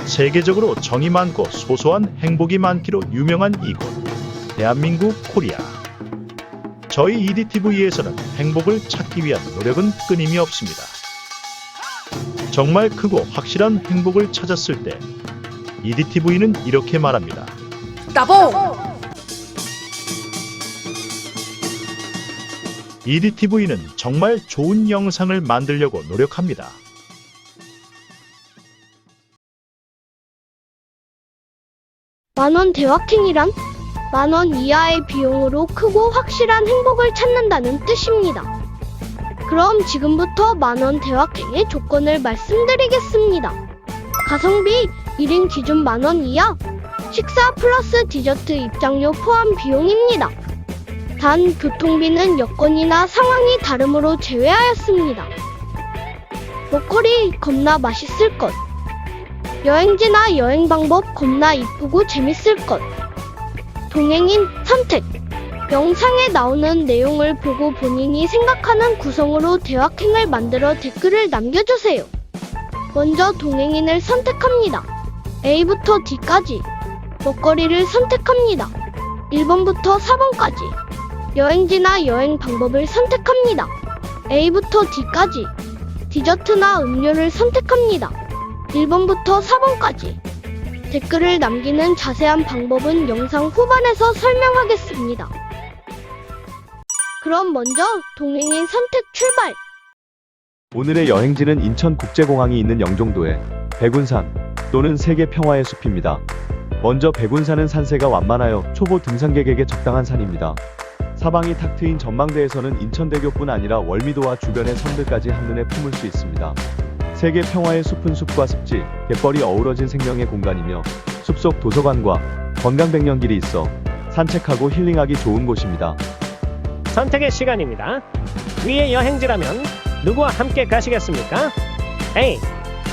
세계적으로 정이 많고 소소한 행복이 많기로 유명한 이곳, 대한민국 코리아. 저희 EDTV에서는 행복을 찾기 위한 노력은 끊임이 없습니다. 정말 크고 확실한 행복을 찾았을 때 EDTV는 이렇게 말합니다. 따봉! EDTV는 정말 좋은 영상을 만들려고 노력합니다. 만원 대화킹이란 만원 이하의 비용으로 크고 확실한 행복을 찾는다는 뜻입니다. 그럼 지금부터 만원 대화킹의 조건을 말씀드리겠습니다. 가성비 1인 기준 만원 이하, 식사 플러스 디저트 입장료 포함 비용입니다. 단 교통비는 여건이나 상황이 다름으로 제외하였습니다. 먹거리 겁나 맛있을 것, 여행지나 여행 방법 겁나 이쁘고 재밌을 것, 동행인 선택, 영상에 나오는 내용을 보고 본인이 생각하는 구성으로 대화킹을 만들어 댓글을 남겨주세요. 먼저 동행인을 선택합니다. A부터 D까지 먹거리를 선택합니다. 1번부터 4번까지 여행지나 여행 방법을 선택합니다. A부터 D까지 디저트나 음료를 선택합니다. 1번부터 4번까지 댓글을 남기는 자세한 방법은 영상 후반에서 설명하겠습니다. 그럼 먼저 동행인 선택 출발! 오늘의 여행지는 인천국제공항이 있는 영종도의 백운산 또는 세계평화의 숲입니다. 먼저 백운산은 산세가 완만하여 초보 등산객에게 적당한 산입니다. 사방이 탁 트인 전망대에서는 인천대교뿐 아니라 월미도와 주변의 섬들까지 한눈에 품을 수 있습니다. 세계평화의 숲은 숲과 습지, 갯벌이 어우러진 생명의 공간이며 숲속 도서관과 건강백년길이 있어 산책하고 힐링하기 좋은 곳입니다. 선택의 시간입니다. 위의 여행지라면 누구와 함께 가시겠습니까? A.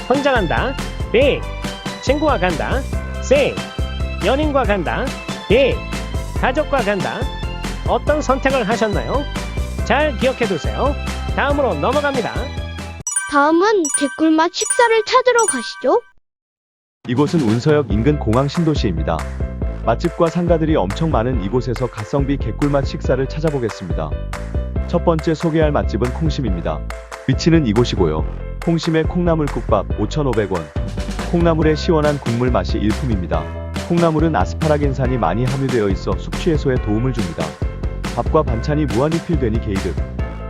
혼자 간다. B. 친구와 간다. C. 연인과 간다. D. 가족과 간다. 어떤 선택을 하셨나요? 잘 기억해두세요. 다음으로 넘어갑니다. 다음은 개꿀맛 식사를 찾으러 가시죠. 이곳은 운서역 인근 공항 신도시입니다. 맛집과 상가들이 엄청 많은 이곳에서 가성비 개꿀맛 식사를 찾아보겠습니다. 첫 번째 소개할 맛집은 콩심입니다. 위치는 이곳이고요. 콩심의 콩나물국밥 5,500원. 콩나물의 시원한 국물 맛이 일품입니다. 콩나물은 아스파라긴산이 많이 함유되어 있어 숙취 해소에 도움을 줍니다. 밥과 반찬이 무한리필되니 게이득.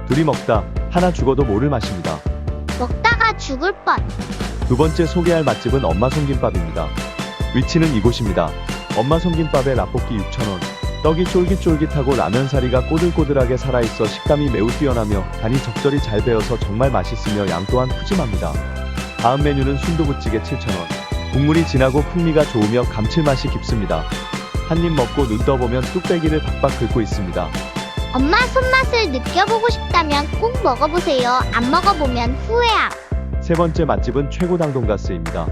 둘이 먹다 하나 죽어도 모를 맛입니다. 먹다가 죽을 뻔. 두 번째 소개할 맛집은 엄마손김밥입니다. 위치는 이곳입니다. 엄마손김밥의 라볶이 6,000원. 떡이 쫄깃쫄깃하고 라면사리가 꼬들꼬들하게 살아있어 식감이 매우 뛰어나며 간이 적절히 잘 배어서 정말 맛있으며 양 또한 푸짐합니다. 다음 메뉴는 순두부찌개 7,000원. 국물이 진하고 풍미가 좋으며 감칠맛이 깊습니다. 한 입 먹고 눈 떠보면 뚝배기를 박박 긁고 있습니다. 엄마 손맛을 느껴보고 싶다면 꼭 먹어보세요. 안 먹어보면 후회함. 세 번째 맛집은 최고당 돈가스입니다.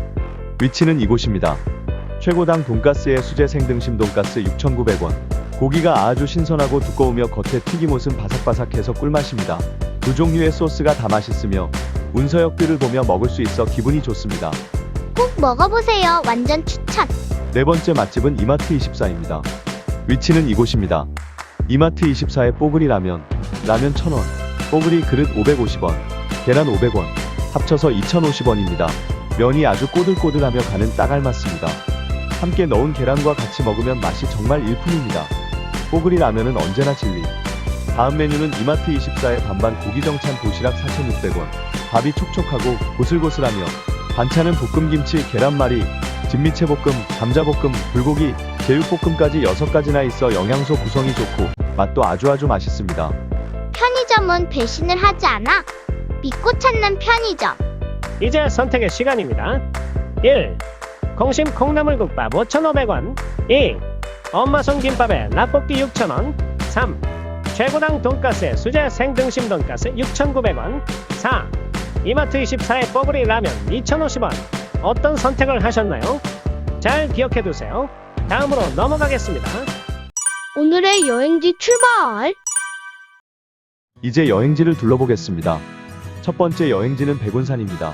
위치는 이곳입니다. 최고당 돈가스의 수제 생등심 돈가스 6,900원. 고기가 아주 신선하고 두꺼우며 겉에 튀김옷은 바삭바삭해서 꿀맛입니다. 두 종류의 소스가 다 맛있으며 운서역들을 보며 먹을 수 있어 기분이 좋습니다. 꼭 먹어보세요. 완전 추천. 네 번째 맛집은 이마트24입니다. 위치는 이곳입니다. 이마트24의 뽀글이 라면 1,000원, 뽀글이 그릇 550원, 계란 500원, 합쳐서 2,050원입니다. 면이 아주 꼬들꼬들하며 간은 딱 알맞습니다. 함께 넣은 계란과 같이 먹으면 맛이 정말 일품입니다. 뽀글이 라면은 언제나 진리. 다음 메뉴는 이마트24의 반반 고기정찬 도시락 4,600원. 밥이 촉촉하고 고슬고슬하며 반찬은 볶음김치, 계란말이, 진미채볶음, 감자볶음, 불고기, 제육볶음까지 6가지나 있어 영양소 구성이 좋고 맛도 아주 맛있습니다. 편의점은 배신을 하지 않아. 믿고 찾는 편의점. 이제 선택의 시간입니다. 1. 콩심 콩나물국밥 5,500원. 2. 엄마손김밥에 라볶이 6,000원. 3. 최고당 돈가스에 수제 생등심 돈가스 6,900원. 4. 이마트24의 뽀글이 라면 2,050원. 어떤 선택을 하셨나요? 잘 기억해두세요. 다음으로 넘어가겠습니다. 오늘의 여행지 출발! 이제 여행지를 둘러보겠습니다. 첫 번째 여행지는 백운산입니다.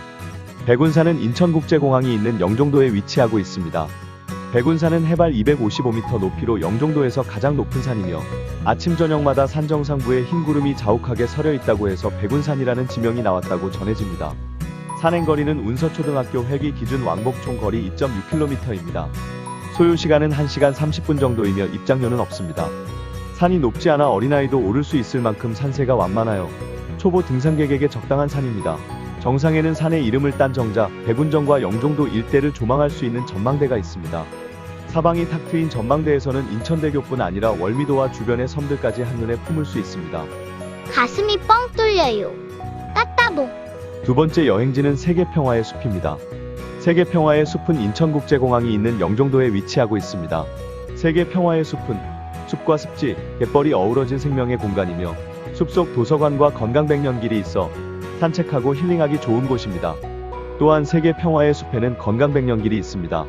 백운산은 인천국제공항이 있는 영종도에 위치하고 있습니다. 백운산은 해발 255m 높이로 영종도에서 가장 높은 산이며 아침 저녁마다 산 정상부에 흰 구름이 자욱하게 서려 있다고 해서 백운산이라는 지명이 나왔다고 전해집니다. 산행거리는 운서초등학교 회귀 기준 왕복 총 거리 2.6km입니다. 소요 시간은 1시간 30분 정도이며 입장료는 없습니다. 산이 높지 않아 어린아이도 오를 수 있을 만큼 산세가 완만하여 초보 등산객에게 적당한 산입니다. 정상에는 산의 이름을 딴 정자, 백운정과 영종도 일대를 조망할 수 있는 전망대가 있습니다. 사방이 탁 트인 전망대에서는 인천대교뿐 아니라 월미도와 주변의 섬들까지 한눈에 품을 수 있습니다. 가슴이 뻥 뚫려요. 따따봉. 두 번째 여행지는 세계평화의 숲입니다. 세계평화의 숲은 인천국제공항이 있는 영종도에 위치하고 있습니다. 세계평화의 숲은 숲과 습지, 갯벌이 어우러진 생명의 공간이며 숲속 도서관과 건강백년길이 있어 산책하고 힐링하기 좋은 곳입니다. 또한 세계평화의 숲에는 건강백년길이 있습니다.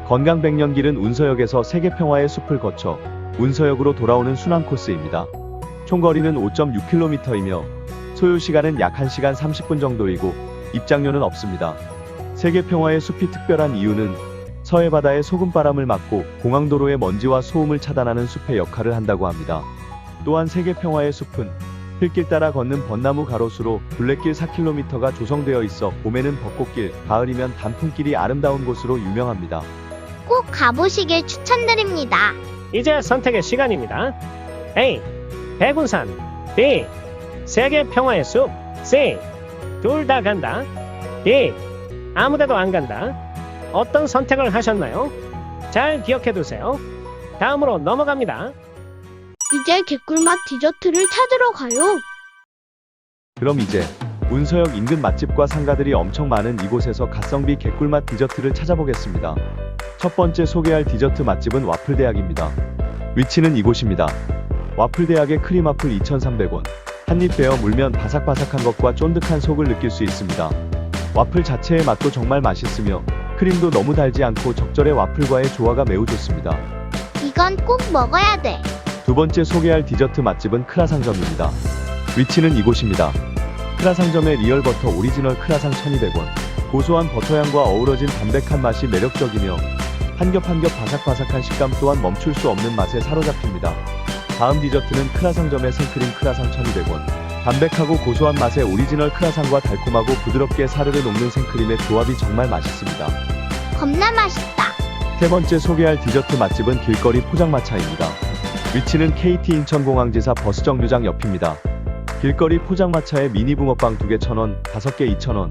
건강백년길은 운서역에서 세계평화의 숲을 거쳐 운서역으로 돌아오는 순환 코스입니다. 총 거리는 5.6km이며 소요 시간은 약 1시간 30분 정도이고 입장료는 없습니다. 세계평화의 숲이 특별한 이유는 서해바다의 소금바람을 막고 공항도로의 먼지와 소음을 차단하는 숲의 역할을 한다고 합니다. 또한 세계평화의 숲은 필길 따라 걷는 벚나무 가로수로 둘레길 4km가 조성되어 있어 봄에는 벚꽃길, 가을이면 단풍길이 아름다운 곳으로 유명합니다. 꼭 가보시길 추천드립니다. 이제 선택의 시간입니다. A. 백운산. B. 세계평화의 숲. C. 둘 다 간다. D. 아무데도 안 간다. 어떤 선택을 하셨나요? 잘 기억해두세요. 다음으로 넘어갑니다. 이제 개꿀맛 디저트를 찾으러 가요. 그럼 이제 운서역 인근 맛집과 상가들이 엄청 많은 이곳에서 가성비 개꿀맛 디저트를 찾아보겠습니다. 첫 번째 소개할 디저트 맛집은 와플대학입니다. 위치는 이곳입니다. 와플대학의 크림와플 2,300원. 한입 베어 물면 바삭바삭한 것과 쫀득한 속을 느낄 수 있습니다. 와플 자체의 맛도 정말 맛있으며 크림도 너무 달지 않고 적절해 와플과의 조화가 매우 좋습니다. 이건 꼭 먹어야 돼. 두 번째 소개할 디저트 맛집은 크라상점입니다. 위치는 이곳입니다. 크라상점의 리얼버터 오리지널 크라상 1,200원. 고소한 버터향과 어우러진 담백한 맛이 매력적이며 한 겹 한 겹 바삭바삭한 식감 또한 멈출 수 없는 맛에 사로잡힙니다. 다음 디저트는 크라상점의 생크림 크라상 1,200원. 담백하고 고소한 맛의 오리지널 크라상과 달콤하고 부드럽게 사르르 녹는 생크림의 조합이 정말 맛있습니다. 겁나 맛있다. 세 번째 소개할 디저트 맛집은 길거리 포장마차입니다. 위치는 KT 인천공항지사 버스정류장 옆입니다. 길거리 포장마차에 미니 붕어빵 2개 1,000원, 5개 2,000원.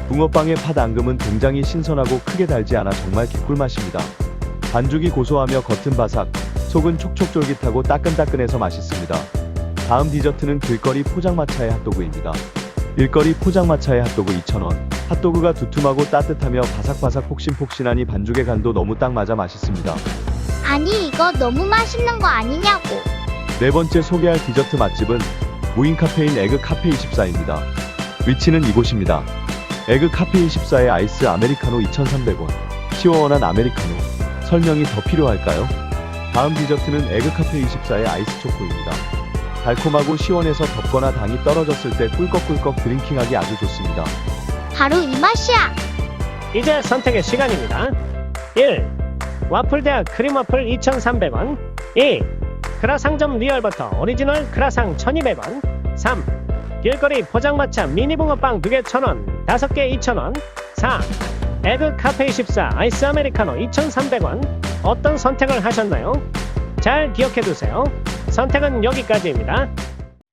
붕어빵의 팥 앙금은 굉장히 신선하고 크게 달지 않아 정말 개꿀맛입니다. 반죽이 고소하며 겉은 바삭, 속은 촉촉 쫄깃하고 따끈따끈해서 맛있습니다. 다음 디저트는 길거리 포장마차의 핫도그입니다. 길거리 포장마차의 핫도그 2,000원. 핫도그가 두툼하고 따뜻하며 바삭바삭 폭신폭신하니 반죽의 간도 너무 딱 맞아 맛있습니다. 아니 이거 너무 맛있는 거 아니냐고. 네 번째 소개할 디저트 맛집은 무인 카페인 에그 카페 24입니다. 위치는 이곳입니다. 에그 카페 24의 아이스 아메리카노 2,300원. 시원한 아메리카노. 설명이 더 필요할까요? 다음 디저트는 에그 카페 24의 아이스 초코입니다. 달콤하고 시원해서 덥거나 당이 떨어졌을 때 꿀꺽꿀꺽 드링킹하기 아주 좋습니다. 바로 이 맛이야. 이제 선택의 시간입니다. 1. 와플대학 크림와플 2,300원. 2. 크라상점 리얼버터 오리지널 크라상 1,200원. 3. 길거리 포장마차 미니붕어빵 2개 1,000원, 5개 2,000원. 4. 에그 카페 24 아이스 아메리카노 2,300원. 어떤 선택을 하셨나요? 잘 기억해두세요. 선택은 여기까지입니다.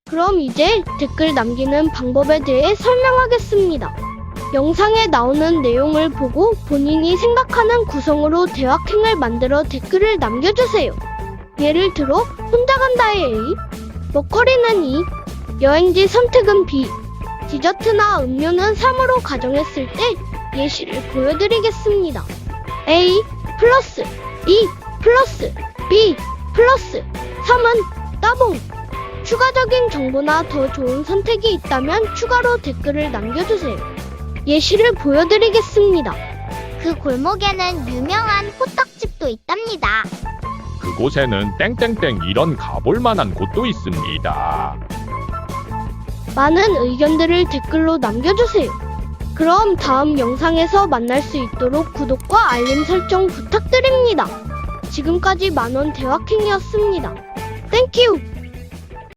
그럼 이제 댓글 남기는 방법에 대해 설명하겠습니다. 영상에 나오는 내용을 보고 본인이 생각하는 구성으로 대화킹을 만들어 댓글을 남겨주세요. 예를 들어 혼자 간다의 A, 먹거리는 E, 여행지 선택은 B, 디저트나 음료는 3으로 가정했을 때 예시를 보여드리겠습니다. A 플러스 E 플러스 B 플러스 3은 따봉! 추가적인 정보나 더 좋은 선택이 있다면 추가로 댓글을 남겨주세요. 예시를 보여드리겠습니다. 그 골목에는 유명한 호떡집도 있답니다. 그곳에는 땡땡땡 이런 가볼 만한 곳도 있습니다. 많은 의견들을 댓글로 남겨주세요. 그럼 다음 영상에서 만날 수 있도록 구독과 알림 설정 부탁드립니다. 지금까지 만원 대화킹이었습니다. 땡큐!